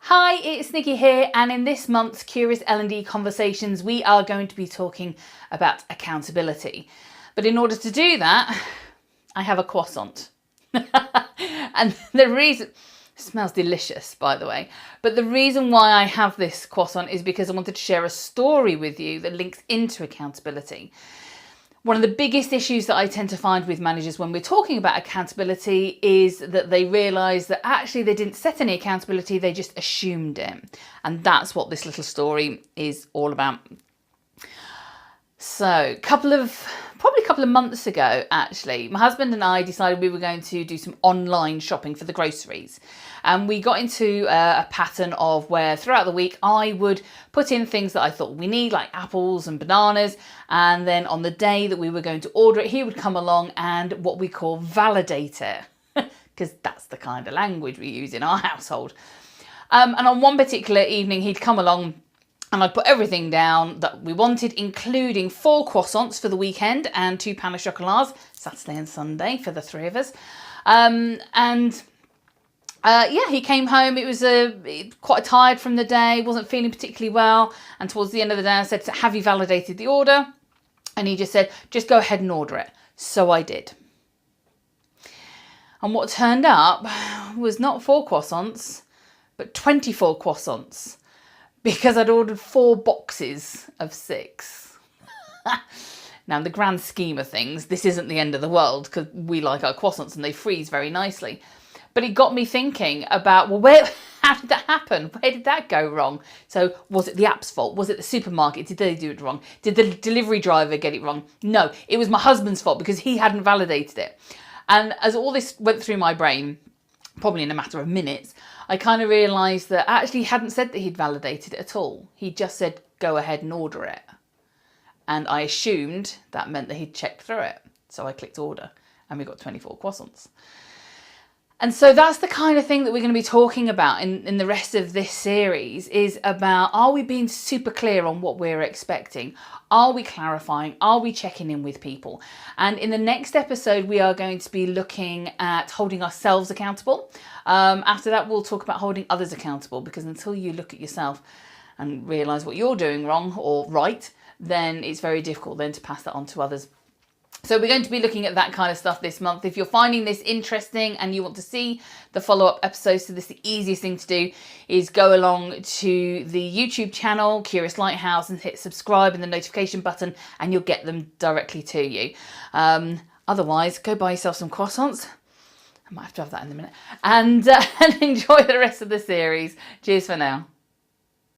Hi, it's Nikki here, and in this month's Curious L&D Conversations, we are going to be talking about accountability. But in order to do that, I have a croissant. And the reason, it smells delicious, by the way, but the reason why I have this croissant is because I wanted to share a story with you that links into accountability. One of the biggest issues that I tend to find with managers when we're talking about accountability is that they realise that actually they didn't set any accountability, they just assumed it. And that's what this little story is all about. So probably a couple of months ago, actually, my husband and I decided we were going to do some online shopping for the groceries. And we got into a pattern of where throughout the week I would put in things that I thought we need, like apples and bananas. And then on the day that we were going to order it, he would come along and what we call validate it, because that's the kind of language we use in our household. And on one particular evening, he'd come along and I'd put everything down that we wanted, including 4 croissants for the weekend and 2 pain au chocolats, Saturday and Sunday for the 3 of us. He came home. It was quite tired from the day, wasn't feeling particularly well. And towards the end of the day, I said, have you validated the order? And he just said, just go ahead and order it. So I did. And what turned up was not 4 croissants, but 24 croissants. Because I'd ordered 4 boxes of 6. Now, in the grand scheme of things, this isn't the end of the world because we like our croissants and they freeze very nicely. But it got me thinking about, well, how did that happen? Where did that go wrong? So was it the app's fault? Was it the supermarket? Did they do it wrong? Did the delivery driver get it wrong? No, it was my husband's fault because he hadn't validated it. And as all this went through my brain, probably in a matter of minutes, I kind of realised that actually he hadn't said that he'd validated it at all. He just said, go ahead and order it. And I assumed that meant that he'd checked through it. So I clicked order and we got 24 croissants. And so that's the kind of thing that we're going to be talking about in the rest of this series, is about, are we being super clear on what we're expecting? Are we clarifying? Are we checking in with people? And in the next episode, we are going to be looking at holding ourselves accountable. After that, we'll talk about holding others accountable, because until you look at yourself and realise what you're doing wrong or right, then it's very difficult then to pass that on to others. So we're going to be looking at that kind of stuff this month. If you're finding this interesting and you want to see the follow-up episodes to this, the easiest thing to do is go along to the YouTube channel, Curious Lighthouse, and hit subscribe and the notification button, and you'll get them directly to you. Otherwise, go buy yourself some croissants. I might have to have that in a minute. And enjoy the rest of the series. Cheers for now.